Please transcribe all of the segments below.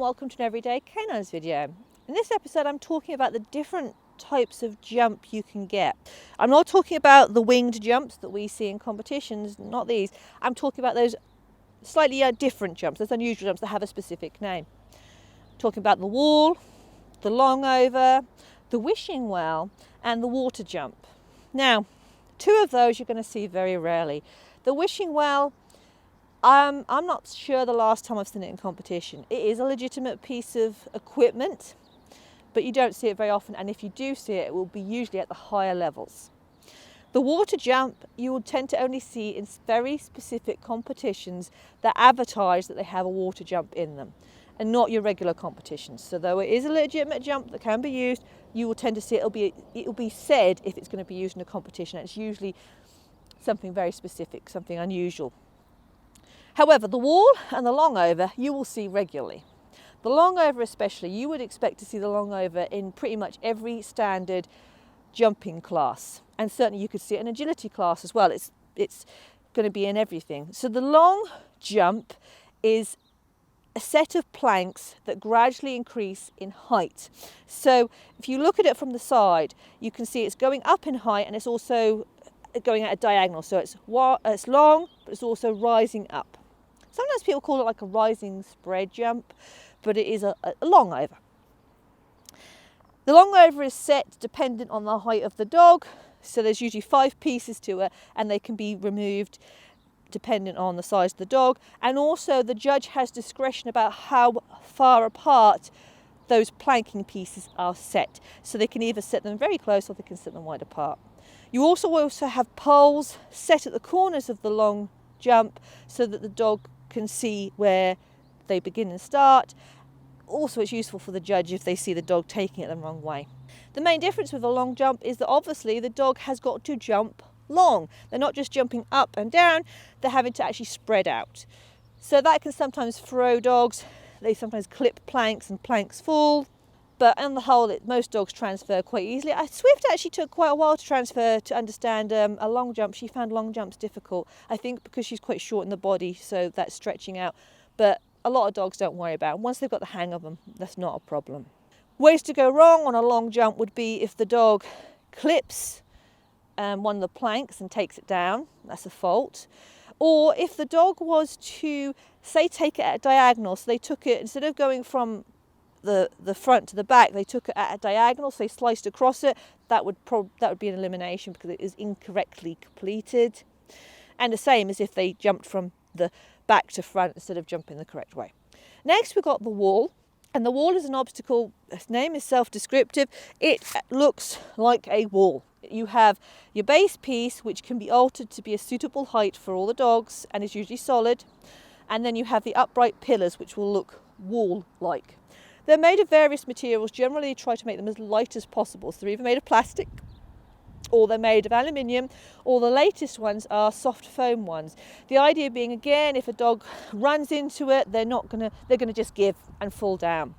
welcome to an Everyday Canines video. In this episode I'm talking about the different types of jump you can get. I'm not talking about the winged jumps that we see in competitions, not these. I'm talking about those slightly different jumps, those unusual jumps that have a specific name. I'm talking about the wall, the long over, the wishing well and the water jump. Now, two of those you're going to see very rarely. The wishing well, I'm not sure the last time I've seen it in competition. It is a legitimate piece of equipment, but you don't see it very often, and if you do see it, it will be usually at the higher levels. The water jump you will tend to only see in very specific competitions that advertise that they have a water jump in them, and not your regular competitions. So though it is a legitimate jump that can be used, you will tend to see it'll be said if it's going to be used in a competition, and it's usually something very specific, something unusual. However, the wall and the long over you will see regularly. The long over especially, you would expect to see the long over in pretty much every standard jumping class, and certainly you could see it in agility class as well. It's going to be in everything. So the long jump is a set of planks that gradually increase in height. So if you look at it from the side, you can see it's going up in height and it's also going at a diagonal. So it's long, but it's also rising up. Sometimes people call it like a rising spread jump, but it is a long over. The long over is set dependent on the height of the dog. So there's usually 5 pieces to it, and they can be removed dependent on the size of the dog. And also the judge has discretion about how far apart those planking pieces are set. So they can either set them very close or they can set them wide apart. You also have poles set at the corners of the long jump so that the dog can see where they begin and start. Also, it's useful for the judge if they see the dog taking it the wrong way. The main difference with a long jump is that obviously the dog has got to jump long. They're not just jumping up and down, they're having to actually spread out. So that can sometimes throw dogs. They sometimes clip planks and planks fall. But on the whole, most dogs transfer quite easily. Swift actually took quite a while to transfer to understand a long jump. She found long jumps difficult, I think because she's quite short in the body, so that's stretching out. But a lot of dogs don't worry about it. Once they've got the hang of them, that's not a problem. Ways to go wrong on a long jump would be if the dog clips one of the planks and takes it down, that's a fault. Or if the dog was to, say, take it at a diagonal, so they took it, instead of going from the front to the back, they took it at a diagonal, so they sliced across it, that would be an elimination because it is incorrectly completed. And the same as if they jumped from the back to front instead of jumping the correct way. Next we've got the wall, and the wall is an obstacle. Its name is self-descriptive. It looks like a wall. You have your base piece, which can be altered to be a suitable height for all the dogs and is usually solid, and then you have the upright pillars, which will look wall-like. They're made of various materials. Generally try to make them as light as possible. So they're either made of plastic, or they're made of aluminium, or the latest ones are soft foam ones. The idea being, again, if a dog runs into it, they're going to just give and fall down.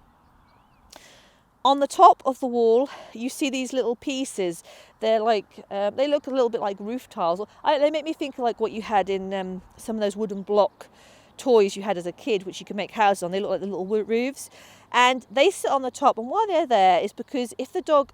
On the top of the wall, you see these little pieces. They're like, they look a little bit like roof tiles. They make me think of like what you had in some of those wooden block toys you had as a kid, which you could make houses on. They look like the little roofs, and they sit on the top. And why they're there is because if the dog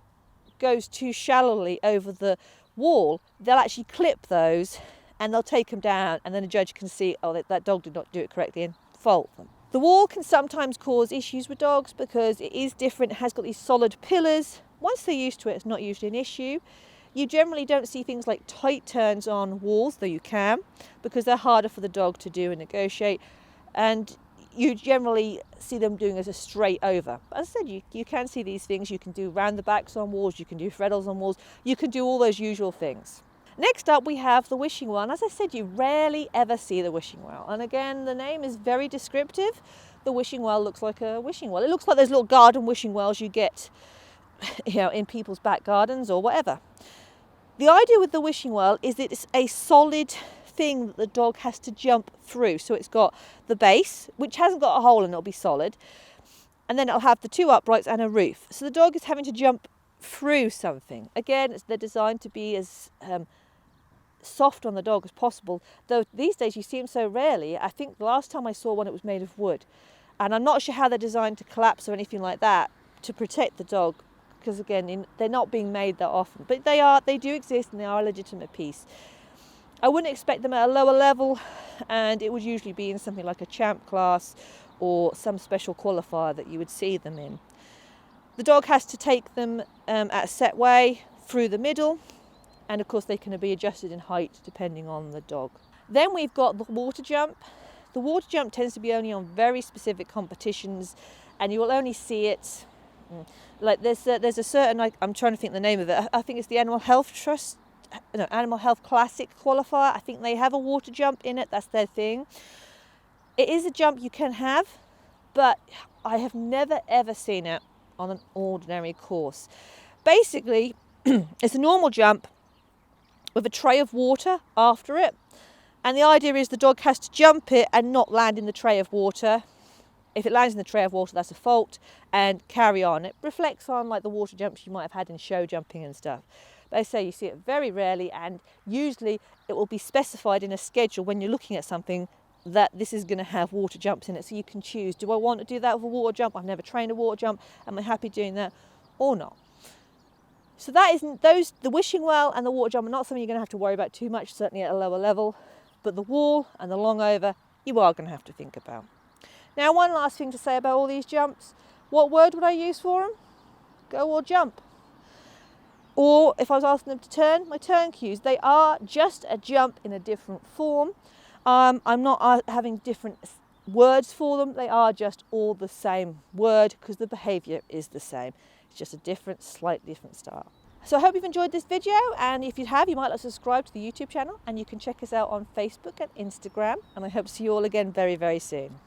goes too shallowly over the wall, they'll actually clip those and they'll take them down, and then the judge can see, oh, that dog did not do it correctly, and fault them. The wall can sometimes cause issues with dogs because it is different. It has got these solid pillars. Once they're used to it, it's not usually an issue. You generally don't see things like tight turns on walls, though you can, because they're harder for the dog to do and negotiate. And you generally see them doing as a straight over. But as I said, you can see these things. You can do round the backs on walls, you can do freddles on walls, you can do all those usual things. Next up we have the wishing well, and as I said, you rarely ever see the wishing well. And again, the name is very descriptive. The wishing well looks like a wishing well. It looks like those little garden wishing wells you get, in people's back gardens or whatever. The idea with the wishing well is that it's a solid thing that the dog has to jump through. So it's got the base, which hasn't got a hole and it'll be solid, and then it'll have the 2 uprights and a roof. So the dog is having to jump through something. Again, they're designed to be as soft on the dog as possible, though these days you see them so rarely. I think the last time I saw one, it was made of wood. And I'm not sure how they're designed to collapse or anything like that to protect the dog, because again, they're not being made that often, but they do exist and they are a legitimate piece. I wouldn't expect them at a lower level, and it would usually be in something like a champ class or some special qualifier that you would see them in. The dog has to take them at a set way through the middle, and of course they can be adjusted in height depending on the dog. Then we've got the water jump. The water jump tends to be only on very specific competitions, and you will only see it like there's a certain, I'm trying to think the name of it. I think it's the Animal Health Trust, no, Animal Health Classic qualifier. I think they have a water jump in it. That's their thing. It is a jump you can have, but I have never ever seen it on an ordinary course. Basically, it's a normal jump with a tray of water after it, and the idea is the dog has to jump it and not land in the tray of water. If it lands in the tray of water, that's a fault, and carry on. It reflects on like the water jumps you might have had in show jumping and stuff. But I say you see it very rarely, and usually it will be specified in a schedule when you're looking at something that this is going to have water jumps in it, so you can choose, do I want to do that with a water jump? I've never trained a water jump. Am I happy doing that or not? So that isn't the wishing well and the water jump are not something you're going to have to worry about too much, certainly at a lower level. But the wall and the long over, you are going to have to think about. Now, one last thing to say about all these jumps. What word would I use for them? Go or jump. Or if I was asking them to turn, my turn cues. They are just a jump in a different form. I'm not having different words for them. They are just all the same word because the behaviour is the same. It's just a different, slightly different style. So I hope you've enjoyed this video, and if you have, you might like to subscribe to the YouTube channel, and you can check us out on Facebook and Instagram, and I hope to see you all again very, very soon.